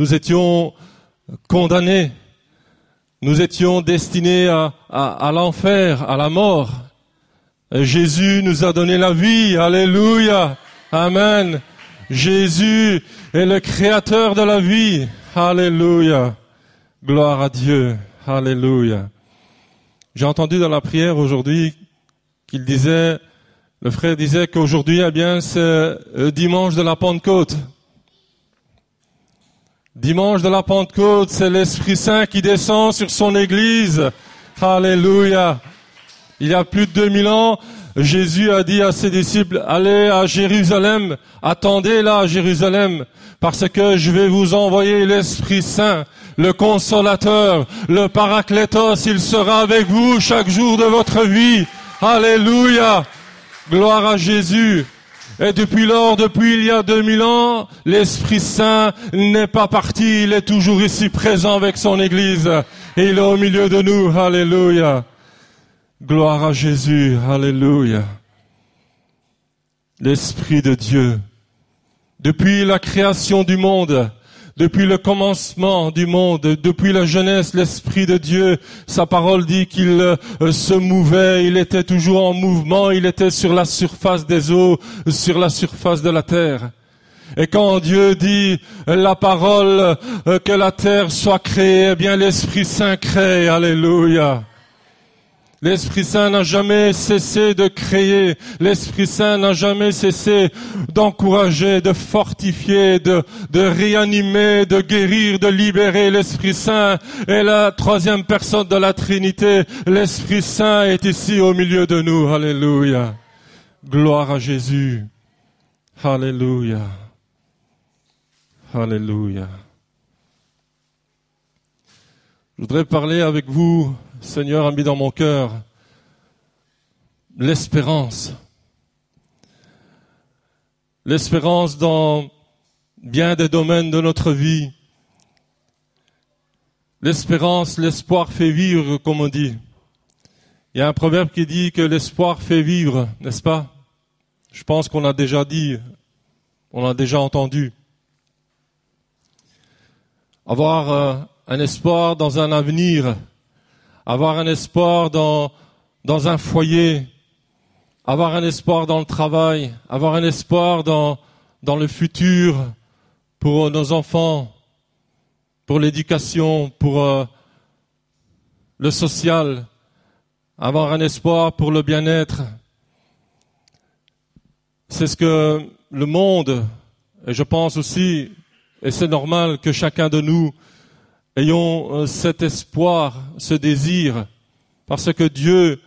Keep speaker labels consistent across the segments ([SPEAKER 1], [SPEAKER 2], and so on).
[SPEAKER 1] nous étions condamnés. Nous étions destinés à l'enfer, à la mort. Et Jésus nous a donné la vie. Alléluia. Amen. Jésus est le créateur de la vie. Alléluia. Gloire à Dieu. Alléluia. J'ai entendu dans la prière aujourd'hui qu'il disait, le frère disait qu'aujourd'hui, eh bien, c'est le dimanche de la Pentecôte. Dimanche de la Pentecôte, c'est l'Esprit Saint qui descend sur son Église. Alléluia. Il y a plus de 2000 ans, Jésus a dit à ses disciples, allez à Jérusalem, attendez là à Jérusalem, parce que je vais vous envoyer l'Esprit Saint, le Consolateur, le Paraclétos, il sera avec vous chaque jour de votre vie. Alléluia. Gloire à Jésus. Et depuis lors, depuis il y a 2000 ans, l'Esprit Saint n'est pas parti, il est toujours ici présent avec son Église. Et il est au milieu de nous. Alléluia. Gloire à Jésus. Alléluia. L'Esprit de Dieu. Depuis la création du monde, depuis le commencement du monde, depuis la jeunesse, l'Esprit de Dieu, sa parole dit qu'il se mouvait, il était toujours en mouvement, il était sur la surface des eaux, sur la surface de la terre. Et quand Dieu dit la parole que la terre soit créée, eh bien l'Esprit Saint crée. Alléluia. L'Esprit Saint n'a jamais cessé de créer. L'Esprit Saint n'a jamais cessé d'encourager, de fortifier, de réanimer, de guérir, de libérer. L'Esprit Saint est la troisième personne de la Trinité. L'Esprit Saint est ici au milieu de nous. Alléluia. Gloire à Jésus. Alléluia. Alléluia. Je voudrais parler avec vous, Seigneur a mis dans mon cœur l'espérance. L'espérance dans bien des domaines de notre vie. L'espérance, l'espoir fait vivre, comme on dit. Il y a un proverbe qui dit que l'espoir fait vivre, n'est-ce pas? Je pense qu'on a déjà dit, on a déjà entendu. Avoir un espoir dans un avenir, avoir un espoir dans un foyer, avoir un espoir dans le travail, avoir un espoir dans le futur pour nos enfants, pour l'éducation, pour le social, avoir un espoir pour le bien-être. C'est ce que le monde, et je pense aussi, et c'est normal que chacun de nous ayons cet espoir, ce désir, parce que Dieu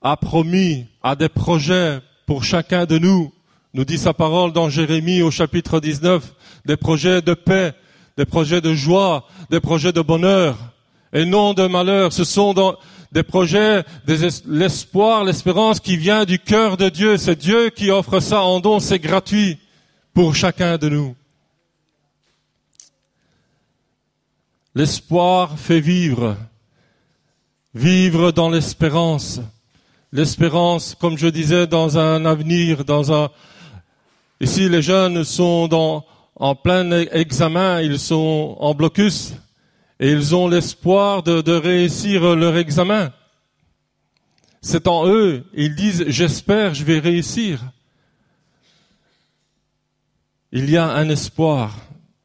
[SPEAKER 1] a promis, a des projets pour chacun de nous. Nous dit sa parole dans Jérémie au chapitre 19, des projets de paix, des projets de joie, des projets de bonheur, et non de malheur. Ce sont des projets, l'espoir, l'espérance qui vient du cœur de Dieu. C'est Dieu qui offre ça en don, c'est gratuit pour chacun de nous. L'espoir fait vivre. Vivre dans l'espérance. L'espérance, comme je disais, dans un avenir, Ici, les jeunes sont en plein examen, ils sont en blocus et ils ont l'espoir de réussir leur examen. C'est en eux, ils disent, j'espère, je vais réussir. Il y a un espoir,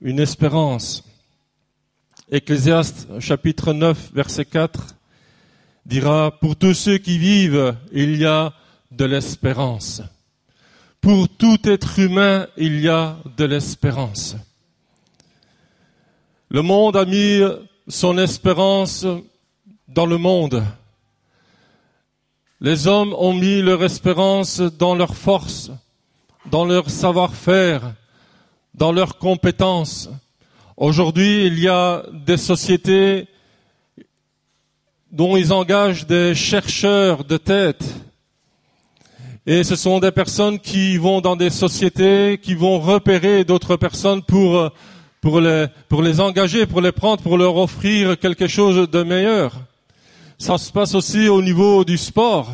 [SPEAKER 1] une espérance. Ecclésiaste, chapitre 9, verset 4, dira, pour tous ceux qui vivent, il y a de l'espérance. Pour tout être humain, il y a de l'espérance. Le monde a mis son espérance dans le monde. Les hommes ont mis leur espérance dans leur force, dans leur savoir-faire, dans leurs compétences. Aujourd'hui, il y a des sociétés dont ils engagent des chercheurs de tête. Et ce sont des personnes qui vont dans des sociétés, qui vont repérer d'autres personnes pour les engager, pour les prendre, pour leur offrir quelque chose de meilleur. Ça se passe aussi au niveau du sport.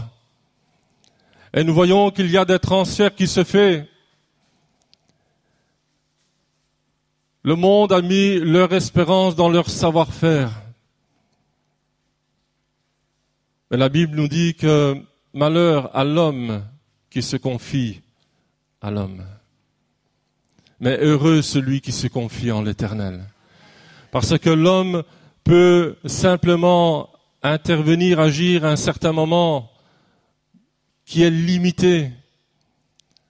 [SPEAKER 1] Et nous voyons qu'il y a des transferts qui se font. Le monde a mis leur espérance dans leur savoir-faire. Mais la Bible nous dit que malheur à l'homme qui se confie à l'homme. Mais heureux celui qui se confie en l'Éternel. Parce que l'homme peut simplement intervenir, agir à un certain moment qui est limité.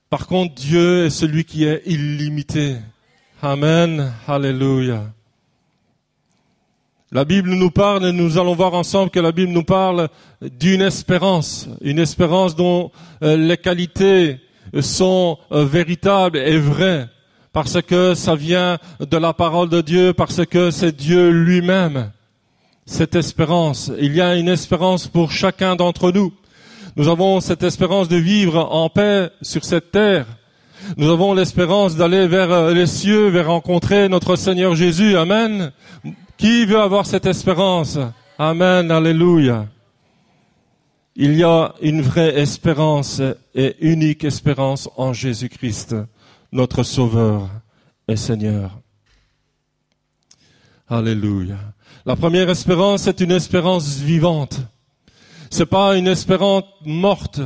[SPEAKER 1] Par contre, Dieu est celui qui est illimité. Amen. Alléluia. La Bible nous parle, et nous allons voir ensemble que la Bible nous parle d'une espérance. Une espérance dont les qualités sont véritables et vraies. Parce que ça vient de la parole de Dieu, parce que c'est Dieu lui-même. Cette espérance. Il y a une espérance pour chacun d'entre nous. Nous avons cette espérance de vivre en paix sur cette terre. Nous avons l'espérance d'aller vers les cieux, vers rencontrer notre Seigneur Jésus. Amen. Qui veut avoir cette espérance? Amen. Alléluia. Il y a une vraie espérance et unique espérance en Jésus-Christ, notre Sauveur et Seigneur. Alléluia. La première espérance, c'est une espérance vivante. C'est pas une espérance morte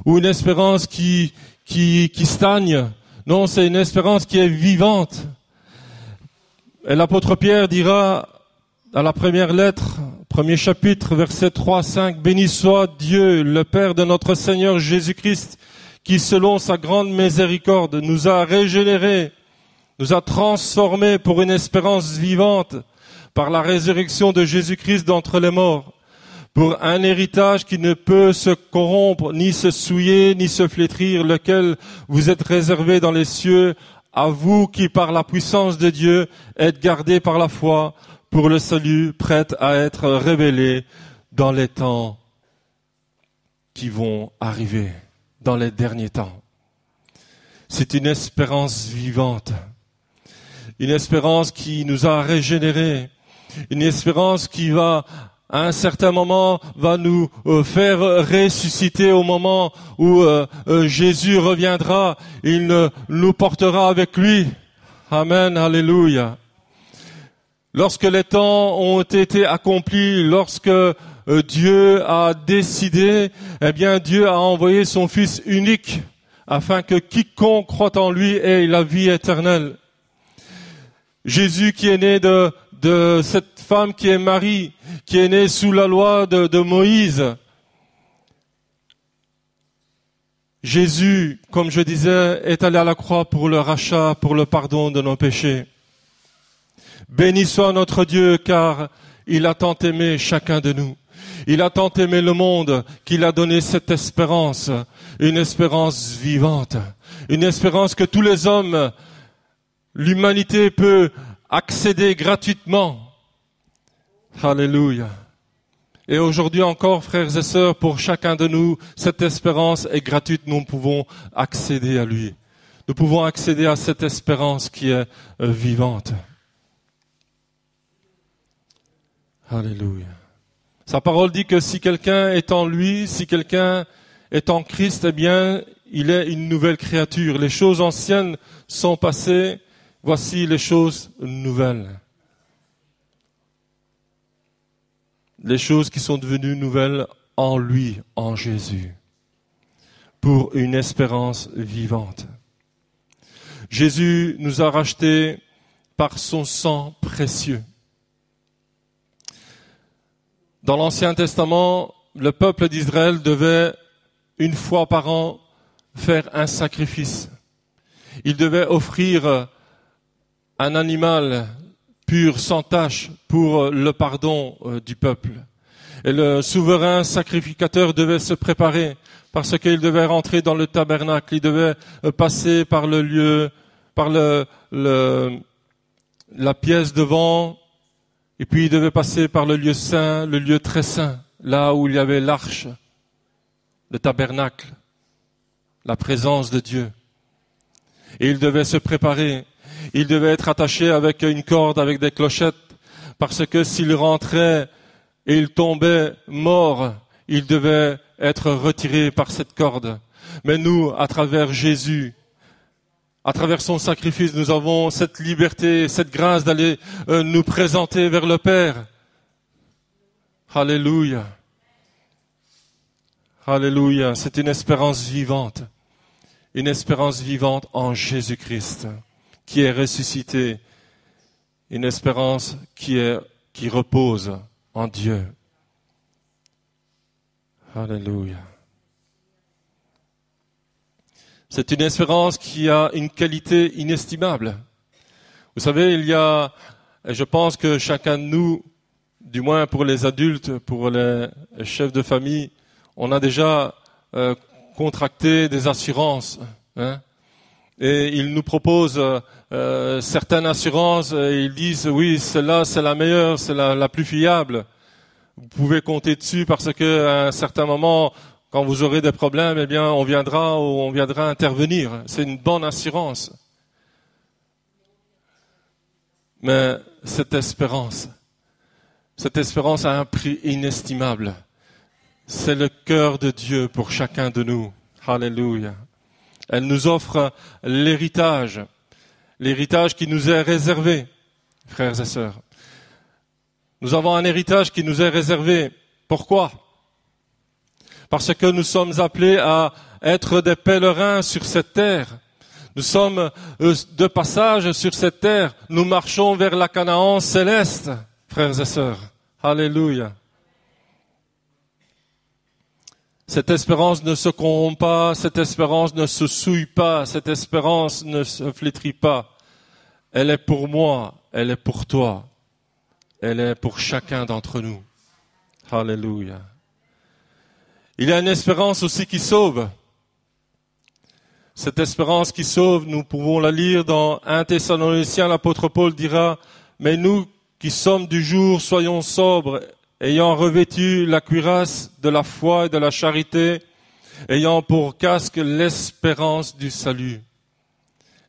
[SPEAKER 1] ou une espérance qui stagne. Non, c'est une espérance qui est vivante. Et l'apôtre Pierre dira à la première lettre, premier chapitre, versets 3, 5, « Béni soit Dieu, le Père de notre Seigneur Jésus-Christ, qui selon sa grande miséricorde nous a régénérés, nous a transformés pour une espérance vivante par la résurrection de Jésus-Christ d'entre les morts, pour un héritage qui ne peut se corrompre, ni se souiller, ni se flétrir, lequel vous êtes réservé dans les cieux, à vous qui, par la puissance de Dieu, êtes gardés par la foi pour le salut, prêt à être révélé dans les temps qui vont arriver, dans les derniers temps. » C'est une espérance vivante, une espérance qui nous a régénérés, une espérance qui va, à un certain moment, va nous faire ressusciter au moment où Jésus reviendra. Il nous portera avec lui. Amen, alléluia. Lorsque les temps ont été accomplis, lorsque Dieu a décidé, eh bien Dieu a envoyé son Fils unique afin que quiconque croit en lui ait la vie éternelle. Jésus qui est né de cette femme qui est Marie, qui est née sous la loi de Moïse. Jésus, comme je disais, est allé à la croix pour le rachat, pour le pardon de nos péchés. Béni soit notre Dieu, car il a tant aimé chacun de nous. Il a tant aimé le monde qu'il a donné cette espérance, une espérance vivante, une espérance que tous les hommes, l'humanité peut accéder gratuitement. Alléluia. Et aujourd'hui encore, frères et sœurs, pour chacun de nous, cette espérance est gratuite. Nous pouvons accéder à lui. Nous pouvons accéder à cette espérance qui est vivante. Alléluia. Sa parole dit que si quelqu'un est en lui, si quelqu'un est en Christ, eh bien, il est une nouvelle créature. Les choses anciennes sont passées. Voici les choses nouvelles. Les choses qui sont devenues nouvelles en lui, en Jésus, pour une espérance vivante. Jésus nous a rachetés par son sang précieux. Dans l'Ancien Testament, le peuple d'Israël devait, une fois par an, faire un sacrifice. Il devait offrir un animal pur, sans tache, pour le pardon du peuple. Et le souverain sacrificateur devait se préparer, parce qu'il devait rentrer dans le tabernacle, il devait passer par le lieu, par la pièce devant, et puis il devait passer par le lieu saint, le lieu très saint, là où il y avait l'arche, le tabernacle, la présence de Dieu. Et il devait se préparer. Il devait être attaché avec une corde, avec des clochettes, parce que s'il rentrait et il tombait mort, il devait être retiré par cette corde. Mais nous, à travers Jésus, À travers son sacrifice, nous avons cette liberté, cette grâce d'aller nous présenter vers le Père. Alléluia. Alléluia. C'est une espérance vivante. Une espérance vivante en Jésus-Christ, qui est ressuscité. Une espérance qui repose en Dieu. Alléluia. C'est une espérance qui a une qualité inestimable. Vous savez, et je pense que chacun de nous, du moins pour les adultes, pour les chefs de famille, on a déjà contracté des assurances. Hein, et ils nous proposent certaines assurances et ils disent oui, celle-là c'est la meilleure, c'est la plus fiable. Vous pouvez compter dessus parce que à un certain moment, quand vous aurez des problèmes, eh bien on viendra intervenir. C'est une bonne assurance. Mais cette espérance a un prix inestimable. C'est le cœur de Dieu pour chacun de nous. Alléluia. Elle nous offre l'héritage qui nous est réservé, frères et sœurs. Nous avons un héritage qui nous est réservé. Pourquoi? Parce que nous sommes appelés à être des pèlerins sur cette terre. Nous sommes de passage sur cette terre. Nous marchons vers la Canaan céleste, frères et sœurs. Alléluia. Cette espérance ne se corrompt pas, cette espérance ne se souille pas, cette espérance ne se flétrit pas. Elle est pour moi, elle est pour toi, elle est pour chacun d'entre nous. Alléluia. Il y a une espérance aussi qui sauve. Cette espérance qui sauve, nous pouvons la lire dans 1 Thessaloniciens, l'apôtre Paul dira « Mais nous qui sommes du jour, soyons sobres, ayant revêtu la cuirasse de la foi et de la charité, ayant pour casque l'espérance du salut. »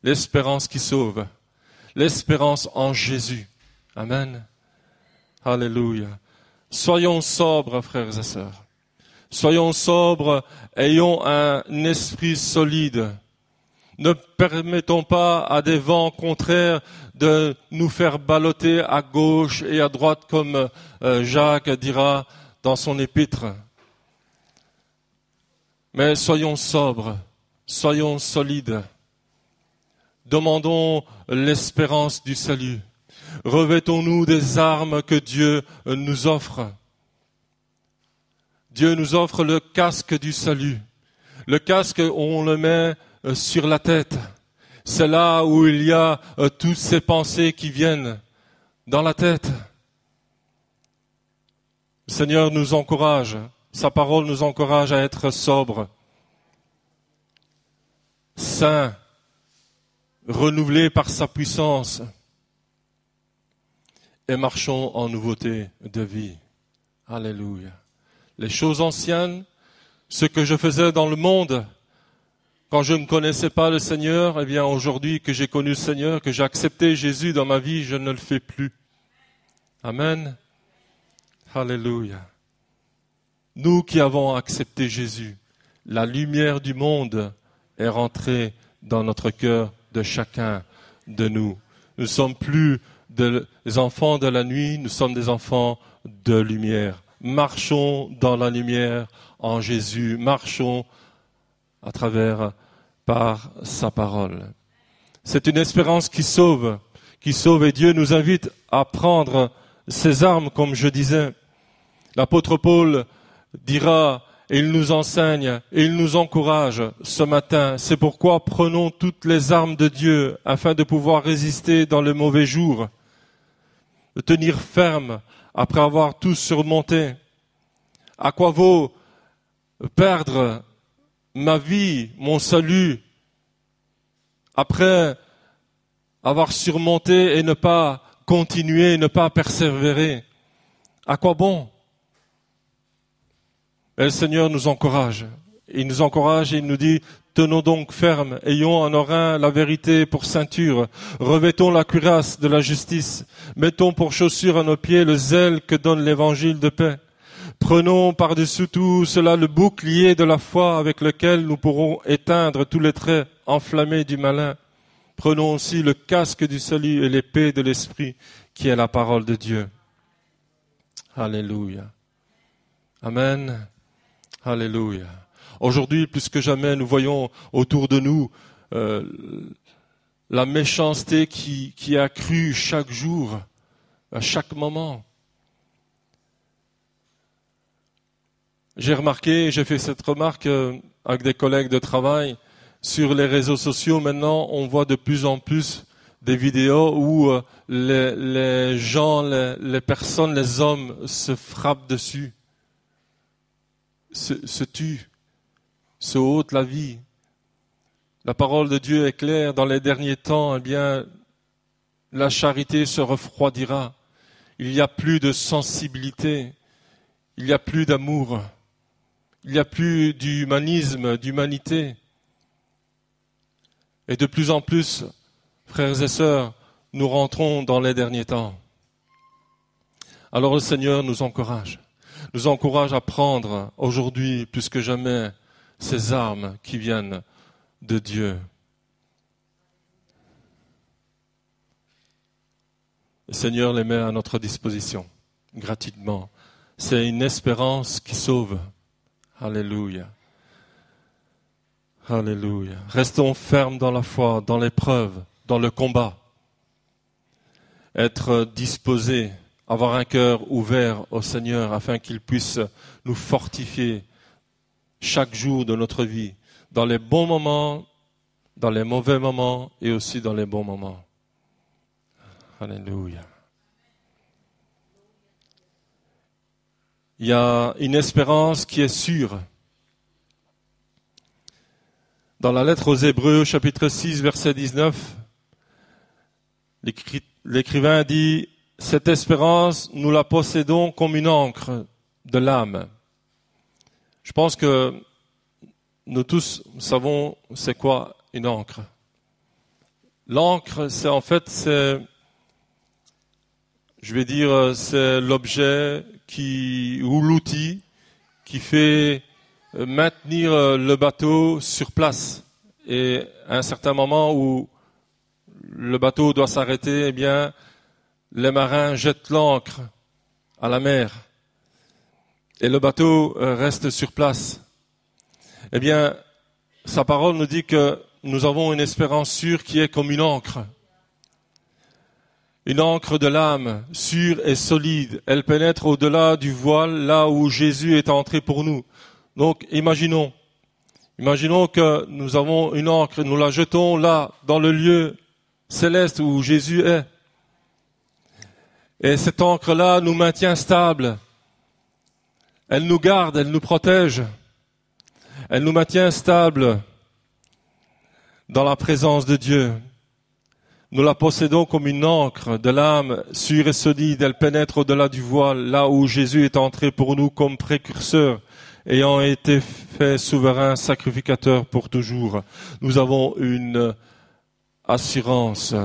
[SPEAKER 1] L'espérance qui sauve. L'espérance en Jésus. Amen. Alléluia. Soyons sobres, frères et sœurs. Soyons sobres, ayons un esprit solide. Ne permettons pas à des vents contraires de nous faire balloter à gauche et à droite comme Jacques dira dans son épître. Mais soyons sobres, soyons solides. Demandons l'espérance du salut. Revêtons-nous des armes que Dieu nous offre. Dieu nous offre le casque du salut. Le casque, on le met sur la tête. C'est là où il y a toutes ces pensées qui viennent dans la tête. Le Seigneur nous encourage. Sa parole nous encourage à être sobres, saints, renouvelés par sa puissance et marchons en nouveauté de vie. Alléluia. Les choses anciennes, ce que je faisais dans le monde, quand je ne connaissais pas le Seigneur, eh bien aujourd'hui que j'ai connu le Seigneur, que j'ai accepté Jésus dans ma vie, je ne le fais plus. Amen. Alléluia. Nous qui avons accepté Jésus, la lumière du monde est rentrée dans notre cœur de chacun de nous. Nous ne sommes plus des enfants de la nuit, nous sommes des enfants de lumière. Marchons dans la lumière en Jésus, marchons par sa parole. C'est une espérance qui sauve et Dieu nous invite à prendre ses armes, comme je disais. L'apôtre Paul dira, et il nous enseigne, et il nous encourage ce matin. C'est pourquoi prenons toutes les armes de Dieu afin de pouvoir résister dans le mauvais jour, de tenir ferme après avoir tout surmonté. À quoi vaut perdre ma vie, mon salut, après avoir surmonté et ne pas continuer, ne pas persévérer? À quoi bon? Et le Seigneur nous encourage. Il nous encourage et il nous dit, tenons donc ferme, ayons en nos reins la vérité pour ceinture, revêtons la cuirasse de la justice, mettons pour chaussure à nos pieds le zèle que donne l'évangile de paix. Prenons par-dessus tout cela le bouclier de la foi avec lequel nous pourrons éteindre tous les traits enflammés du malin. prenons aussi le casque du salut et l'épée de l'Esprit, qui est la parole de Dieu. Alléluia. Amen. Alléluia. Aujourd'hui, plus que jamais, nous voyons autour de nous la méchanceté qui a accrue chaque jour, à chaque moment. J'ai remarqué, j'ai fait cette remarque avec des collègues de travail, sur les réseaux sociaux, maintenant, on voit de plus en plus des vidéos où les gens, les personnes, les hommes se frappent dessus, se tuent, se ôtent la vie. La parole de Dieu est claire, dans les derniers temps, eh bien, la charité se refroidira. Il n'y a plus de sensibilité, il n'y a plus d'amour, il n'y a plus d'humanisme, d'humanité. Et de plus en plus, frères et sœurs, nous rentrons dans les derniers temps. Alors le Seigneur nous encourage à prendre aujourd'hui, plus que jamais, ces armes qui viennent de Dieu. Le Seigneur les met à notre disposition, gratuitement. C'est une espérance qui sauve. Alléluia. Alléluia. Restons fermes dans la foi, dans l'épreuve, dans le combat. Être disposés, avoir un cœur ouvert au Seigneur afin qu'il puisse nous fortifier chaque jour de notre vie, dans les bons moments, dans les mauvais moments et aussi dans les bons moments. Alléluia. Il y a une espérance qui est sûre. Dans la lettre aux Hébreux, chapitre 6, verset 19, l'écrivain dit « Cette espérance, nous la possédons comme une encre de l'âme. » Je pense que nous tous savons c'est quoi une encre. L'encre, c'est l'objet ou l'outil qui fait maintenir le bateau sur place. Et à un certain moment où le bateau doit s'arrêter, eh bien, les marins jettent l'ancre à la mer. Et le bateau reste sur place. Eh bien, sa parole nous dit que nous avons une espérance sûre qui est comme une encre. Une encre de l'âme, sûre et solide. Elle pénètre au-delà du voile, là où Jésus est entré pour nous. Donc, imaginons que nous avons une encre, nous la jetons là, dans le lieu céleste où Jésus est. Et cette encre-là nous maintient stables. Elle nous garde, elle nous protège. Elle nous maintient stables dans la présence de Dieu. Nous la possédons comme une encre de l'âme, sûre et solide. Elle pénètre au-delà du voile, là où Jésus est entré pour nous comme précurseur, ayant été fait souverain sacrificateur pour toujours. Nous avons une assurance,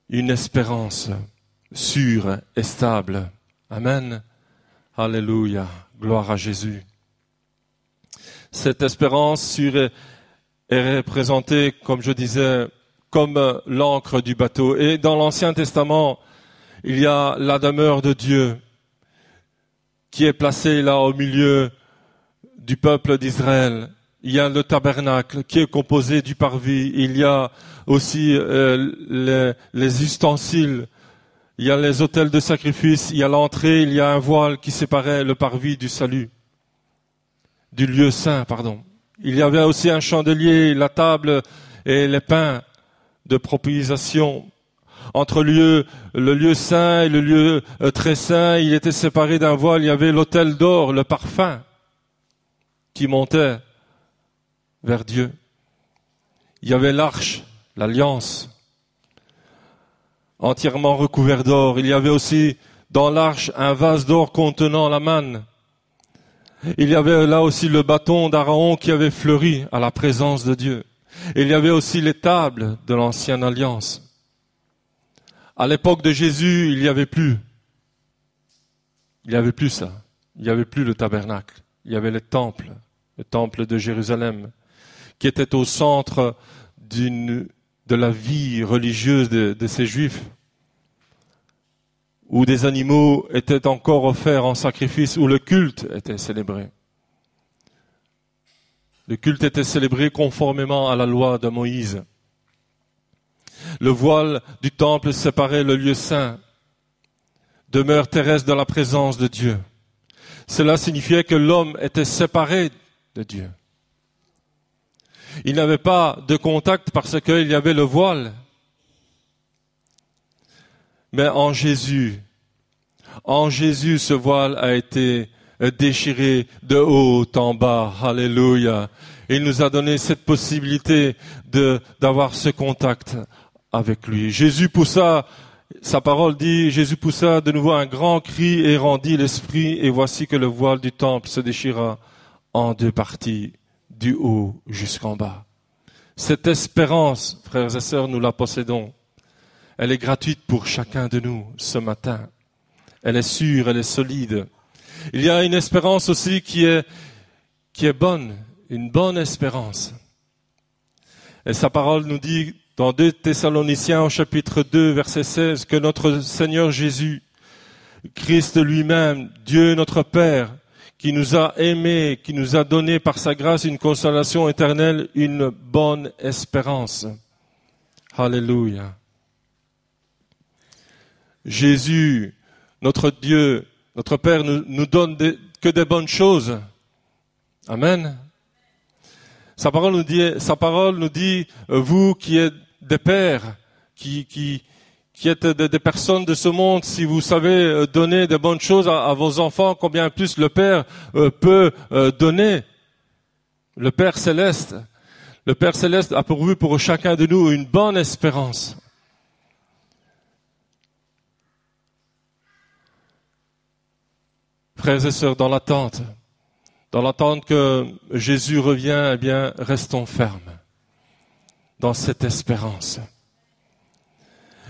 [SPEAKER 1] une espérance sûre et stable. Amen. Alléluia. Gloire à Jésus. Cette espérance sûre est représentée, comme je disais, comme l'encre du bateau. Et dans l'Ancien Testament, il y a la demeure de Dieu qui est placée là au milieu du peuple d'Israël. Il y a le tabernacle qui est composé du parvis. Il y a aussi les ustensiles. Il y a les autels de sacrifice. Il y a l'entrée. Il y a un voile qui séparait le parvis du salut. Du lieu saint, pardon. Il y avait aussi un chandelier, la table et les pains de propitiation. Entre le lieu saint et le lieu très saint, il était séparé d'un voile. Il y avait l'autel d'or, le parfum qui montait vers Dieu. Il y avait l'arche, l'alliance, entièrement recouvert d'or. Il y avait aussi dans l'arche un vase d'or contenant la manne. Il y avait là aussi le bâton d'Aaron qui avait fleuri à la présence de Dieu. Et il y avait aussi les tables de l'ancienne alliance. À l'époque de Jésus, il n'y avait plus. Il n'y avait plus ça. Il n'y avait plus le tabernacle. Il y avait le temple de Jérusalem, qui était au centre d'une de la vie religieuse de ces Juifs, où des animaux étaient encore offerts en sacrifice, où le culte était célébré. Le culte était célébré conformément à la loi de Moïse. Le voile du temple séparait le lieu saint, demeure terrestre de la présence de Dieu. Cela signifiait que l'homme était séparé de Dieu. Il n'avait pas de contact parce qu'il y avait le voile. Mais en Jésus, ce voile a été déchiré de haut en bas. Alléluia. Il nous a donné cette possibilité d'avoir ce contact avec lui. Jésus poussa, sa parole dit, Jésus poussa de nouveau un grand cri et rendit l'esprit, et voici que le voile du temple se déchira en deux parties, du haut jusqu'en bas. Cette espérance, frères et sœurs, nous la possédons. Elle est gratuite pour chacun de nous ce matin. Elle est sûre, elle est solide. Il y a une espérance aussi qui est bonne, une bonne espérance. Et sa parole nous dit dans 2 Thessaloniciens au chapitre 2, verset 16, que notre Seigneur Jésus, Christ lui-même, Dieu notre Père, qui nous a aimés, qui nous a donné par sa grâce une consolation éternelle, une bonne espérance. Alléluia. Jésus, notre Dieu, notre Père, nous donne que des bonnes choses. Amen. Sa parole nous dit, vous qui êtes des pères, qui êtes des personnes de ce monde, si vous savez donner de bonnes choses à vos enfants, combien plus le Père peut donner. Le Père Céleste a pourvu pour chacun de nous une bonne espérance. Frères et sœurs, dans l'attente que Jésus revient, eh bien, restons fermes dans cette espérance.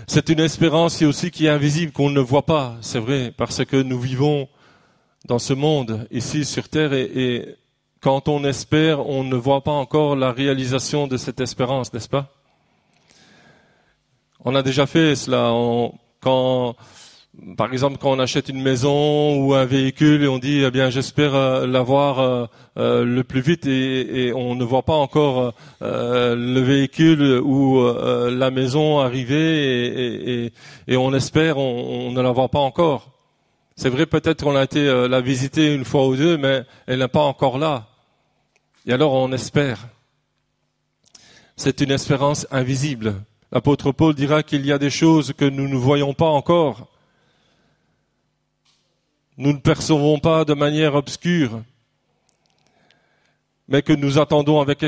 [SPEAKER 1] C'est une espérance qui est invisible, qu'on ne voit pas, c'est vrai, parce que nous vivons dans ce monde, ici sur terre, et quand on espère, on ne voit pas encore la réalisation de cette espérance, n'est-ce pas? On a déjà fait cela, par exemple, quand on achète une maison ou un véhicule et on dit, eh bien, j'espère l'avoir le plus vite, et on ne voit pas encore le véhicule ou la maison arriver, et on espère, on ne la voit pas encore. C'est vrai, peut-être qu'on a été la visiter une fois ou deux, mais elle n'est pas encore là. Et alors on espère. C'est une espérance invisible. L'apôtre Paul dira qu'il y a des choses que nous ne voyons pas encore. Nous ne percevons pas de manière obscure, mais que nous attendons avec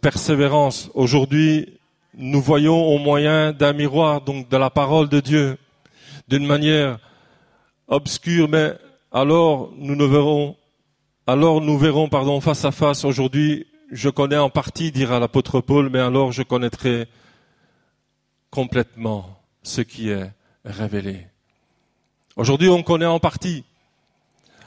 [SPEAKER 1] persévérance. Aujourd'hui, nous voyons au moyen d'un miroir, donc de la parole de Dieu, d'une manière obscure, mais alors nous verrons face à face. Aujourd'hui, je connais en partie, dira l'apôtre Paul, mais alors je connaîtrai complètement ce qui est révélé. Aujourd'hui, on connaît en partie.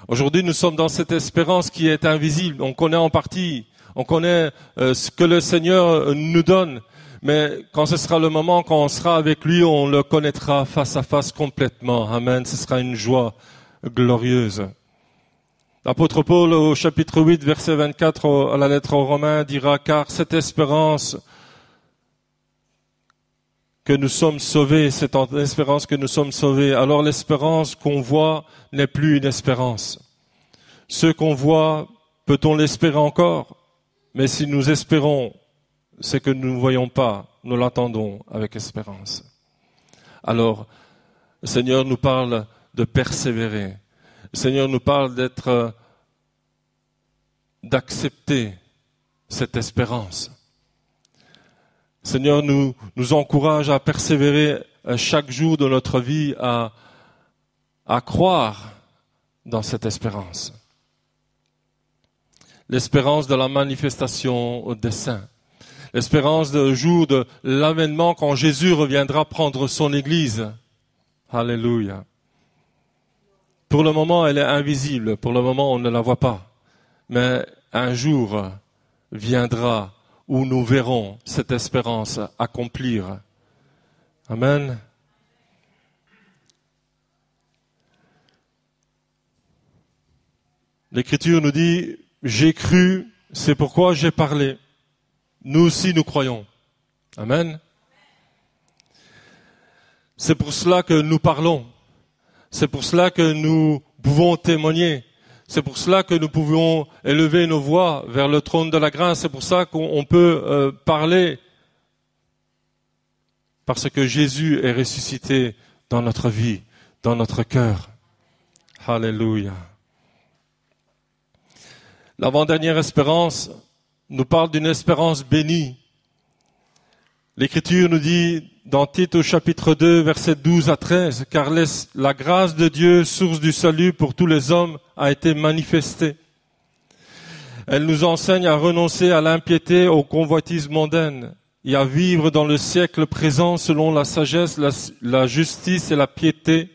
[SPEAKER 1] Aujourd'hui, nous sommes dans cette espérance qui est invisible. On connaît en partie. On connaît ce que le Seigneur nous donne. Mais quand ce sera le moment, quand on sera avec lui, on le connaîtra face à face complètement. Amen. Ce sera une joie glorieuse. L'apôtre Paul, au chapitre 8, verset 24, à la lettre aux Romains, dira, car cette espérance que nous sommes sauvés, c'est en espérance que nous sommes sauvés. Alors l'espérance qu'on voit n'est plus une espérance. Ce qu'on voit, peut-on l'espérer encore? Mais si nous espérons ce que nous ne voyons pas, nous l'attendons avec espérance. Alors, le Seigneur nous parle de persévérer. Le Seigneur nous parle d'accepter cette espérance. Le Seigneur nous encourage à persévérer chaque jour de notre vie, à croire dans cette espérance. L'espérance de la manifestation des saints. L'espérance du jour de l'avènement quand Jésus reviendra prendre son Église. Alléluia. Pour le moment, elle est invisible. Pour le moment, on ne la voit pas. Mais un jour viendra où nous verrons cette espérance accomplir. Amen. L'Écriture nous dit, j'ai cru, c'est pourquoi j'ai parlé. Nous aussi, nous croyons. Amen. C'est pour cela que nous parlons. C'est pour cela que nous pouvons témoigner. C'est pour cela que nous pouvons élever nos voix vers le trône de la grâce. C'est pour ça qu'on peut parler. Parce que Jésus est ressuscité dans notre vie, dans notre cœur. Alléluia. L'avant-dernière espérance nous parle d'une espérance bénie. L'Écriture nous dit dans Tite au chapitre 2, versets 12 à 13, « Car la grâce de Dieu, source du salut pour tous les hommes, a été manifestée. Elle nous enseigne à renoncer à l'impiété, aux convoitises mondaines, et à vivre dans le siècle présent selon la sagesse, la justice et la piété,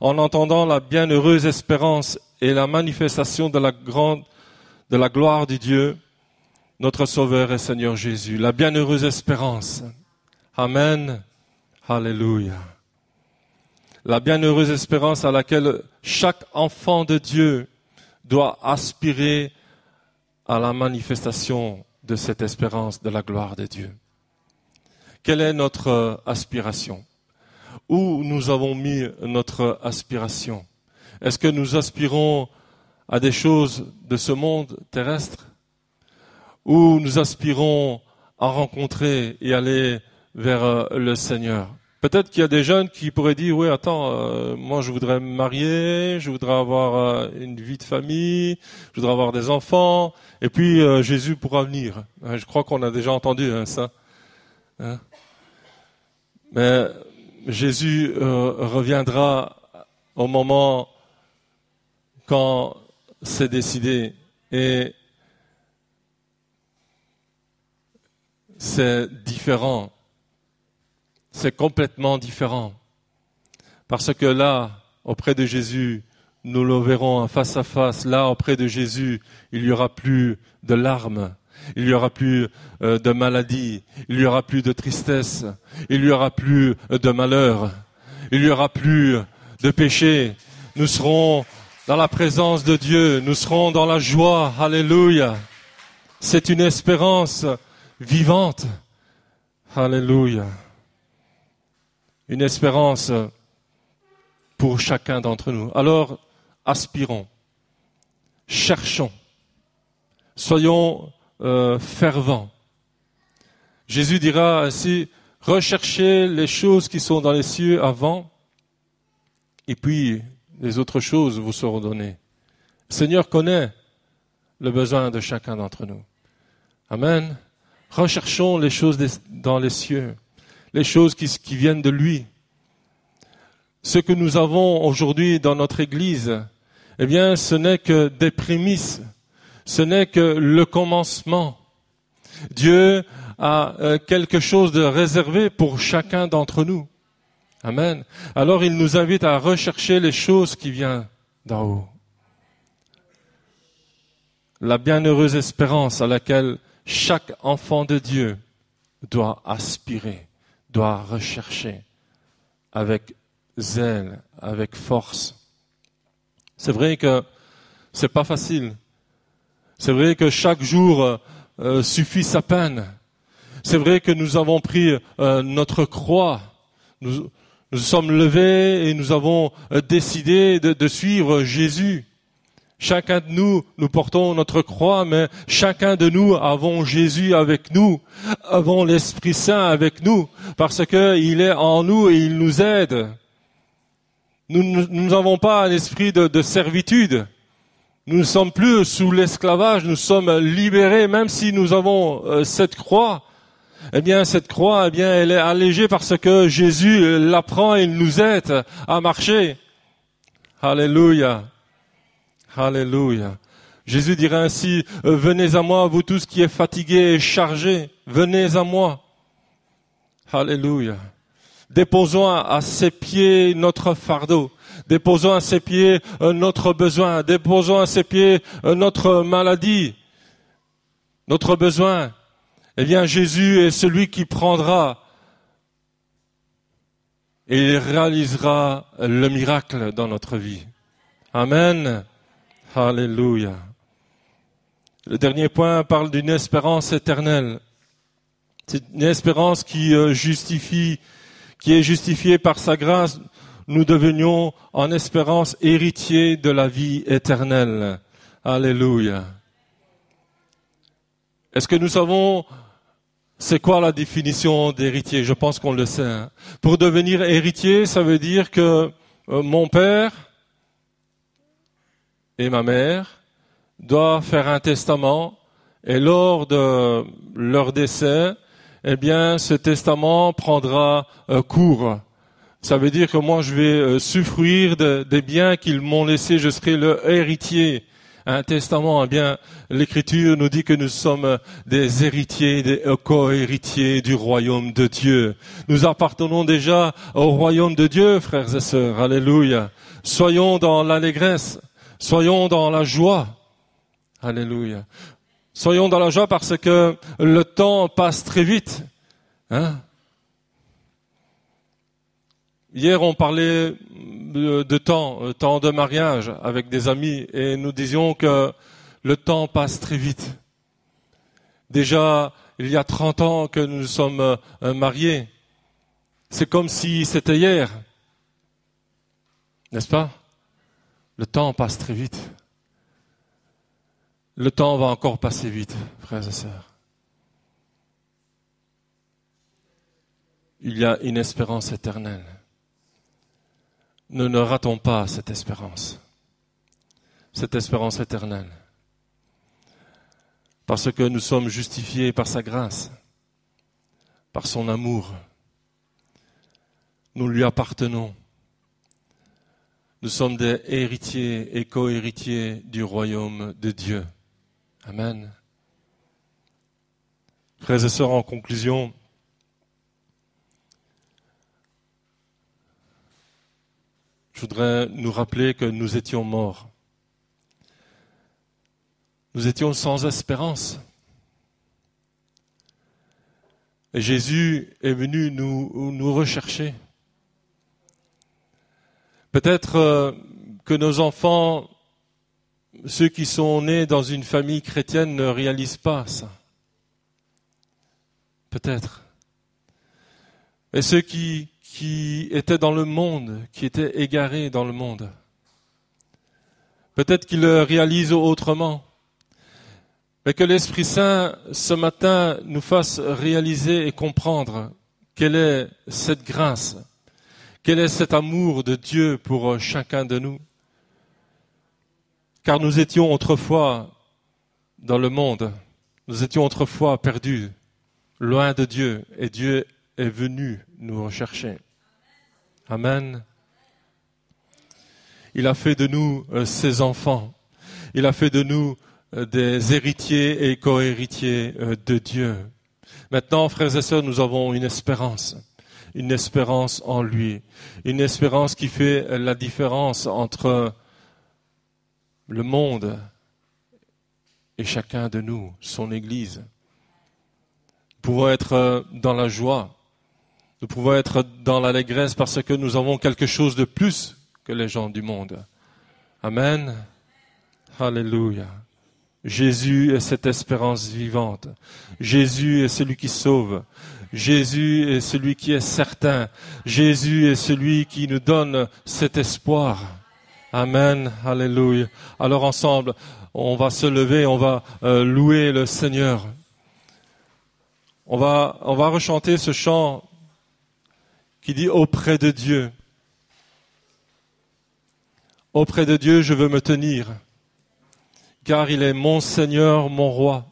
[SPEAKER 1] en entendant la bienheureuse espérance et la manifestation de la gloire du Dieu, notre Sauveur et Seigneur Jésus. » La bienheureuse espérance. Amen. Alléluia. La bienheureuse espérance à laquelle chaque enfant de Dieu doit aspirer à la manifestation de cette espérance de la gloire de Dieu. Quelle est notre aspiration? Où nous avons mis notre aspiration? Est-ce que nous aspirons à des choses de ce monde terrestre? Ou nous aspirons à rencontrer et aller vers le Seigneur? Peut-être qu'il y a des jeunes qui pourraient dire, oui, attends, moi je voudrais me marier, je voudrais avoir une vie de famille, je voudrais avoir des enfants, et puis Jésus pourra venir. Je crois qu'on a déjà entendu ça. Mais Jésus reviendra au moment quand c'est décidé, et c'est différent. C'est complètement différent. Parce que là, auprès de Jésus, nous le verrons face à face. Là, auprès de Jésus, il n'y aura plus de larmes. Il n'y aura plus de maladie. Il n'y aura plus de tristesse. Il n'y aura plus de malheur. Il n'y aura plus de péché. Nous serons dans la présence de Dieu. Nous serons dans la joie. Alléluia. C'est une espérance vivante. Alléluia. Une espérance pour chacun d'entre nous. Alors, aspirons, cherchons, soyons fervents. Jésus dira ainsi, recherchez les choses qui sont dans les cieux avant, et puis les autres choses vous seront données. Le Seigneur connaît le besoin de chacun d'entre nous. Amen. Recherchons les choses dans les cieux. Les choses qui viennent de lui. Ce que nous avons aujourd'hui dans notre Église, eh bien, ce n'est que des prémices. Ce n'est que le commencement. Dieu a quelque chose de réservé pour chacun d'entre nous. Amen. Alors, il nous invite à rechercher les choses qui viennent d'en haut. La bienheureuse espérance à laquelle chaque enfant de Dieu doit aspirer, doit rechercher avec zèle, avec force. C'est vrai que c'est pas facile. C'est vrai que chaque jour suffit sa peine. C'est vrai que nous avons pris notre croix. Nous sommes levés et nous avons décidé de suivre Jésus. Chacun de nous portons notre croix, mais chacun de nous avons Jésus avec nous, avons l'Esprit Saint avec nous, parce que il est en nous et il nous aide. Nous n'avons pas un esprit de servitude. Nous ne sommes plus sous l'esclavage, nous sommes libérés, même si nous avons cette croix. Eh bien, cette croix, eh bien, elle est allégée parce que Jésus la prend et il nous aide à marcher. Alléluia. Alléluia. Jésus dirait ainsi, venez à moi, vous tous qui êtes fatigués et chargés, venez à moi. Alléluia. Déposons à ses pieds notre fardeau. Déposons à ses pieds notre besoin. Déposons à ses pieds notre maladie, notre besoin. eh bien Jésus est celui qui prendra et il réalisera le miracle dans notre vie. Amen. Alléluia. Le dernier point parle d'une espérance éternelle. C'est une espérance qui est justifiée par sa grâce. Nous devenions en espérance héritiers de la vie éternelle. Alléluia. Est-ce que nous savons c'est quoi la définition d'héritier? Je pense qu'on le sait. Hein. Pour devenir héritier, ça veut dire que mon père et ma mère doivent faire un testament et lors de leur décès, eh bien, ce testament prendra cours. Ça veut dire que moi, je vais souffrir des biens qu'ils m'ont laissés. Je serai le héritier. Un testament, eh bien, l'Écriture nous dit que nous sommes des héritiers, des co-héritiers du royaume de Dieu. Nous appartenons déjà au royaume de Dieu, frères et sœurs. Alléluia. Soyons dans l'allégresse. Soyons dans la joie. Alléluia. Soyons dans la joie parce que le temps passe très vite. Hein? Hier, on parlait de temps de mariage avec des amis et nous disions que le temps passe très vite. Déjà, il y a 30 ans que nous sommes mariés. C'est comme si c'était hier. N'est-ce pas? Le temps passe très vite. Le temps va encore passer vite, frères et sœurs. Il y a une espérance éternelle. Nous ne ratons pas cette espérance éternelle. Parce que nous sommes justifiés par sa grâce, par son amour. Nous lui appartenons. Nous sommes des héritiers et co-héritiers du royaume de Dieu. Amen. Frères et sœurs, en conclusion, je voudrais nous rappeler que nous étions morts. Nous étions sans espérance. Et Jésus est venu nous rechercher. Peut-être que nos enfants, ceux qui sont nés dans une famille chrétienne, ne réalisent pas ça. Peut-être. Et ceux qui étaient dans le monde, qui étaient égarés dans le monde. Peut-être qu'ils le réalisent autrement. Mais que l'Esprit Saint, ce matin, nous fasse réaliser et comprendre quelle est cette grâce, quel est cet amour de Dieu pour chacun de nous. Car nous étions autrefois dans le monde, nous étions autrefois perdus, loin de Dieu, et Dieu est venu nous rechercher. Amen. Il a fait de nous ses enfants. Il a fait de nous des héritiers et co-héritiers de Dieu. Maintenant, frères et sœurs, nous avons une espérance en lui, une espérance qui fait la différence entre le monde et chacun de nous, son Église. Nous pouvons être dans la joie. Nous pouvons être dans l'allégresse parce que nous avons quelque chose de plus que les gens du monde. Amen. Alléluia. Jésus est cette espérance vivante. Jésus est celui qui sauve. Jésus est celui qui est certain. Jésus est celui qui nous donne cet espoir. Amen. Alléluia. Alors ensemble, on va se lever, on va louer le Seigneur. On va rechanter ce chant qui dit auprès de Dieu. Auprès de Dieu, je veux me tenir, car il est mon Seigneur, mon roi.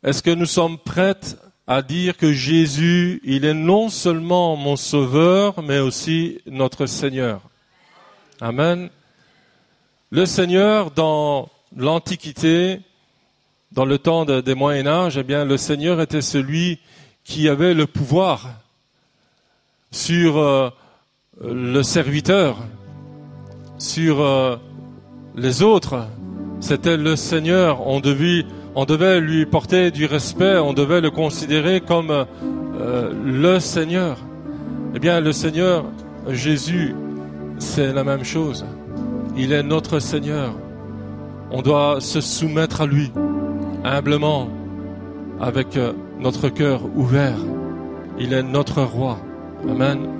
[SPEAKER 1] Est-ce que nous sommes prêts à dire que Jésus, il est non seulement mon Sauveur, mais aussi notre Seigneur? Amen. Le Seigneur, dans l'Antiquité, dans le temps des Moyen-Âge, eh bien, le Seigneur était celui qui avait le pouvoir sur le serviteur, sur les autres. C'était le Seigneur. On on devait lui porter du respect, on devait le considérer comme le Seigneur. Eh bien, le Seigneur, Jésus, c'est la même chose. Il est notre Seigneur. On doit se soumettre à lui, humblement, avec notre cœur ouvert. Il est notre roi. Amen.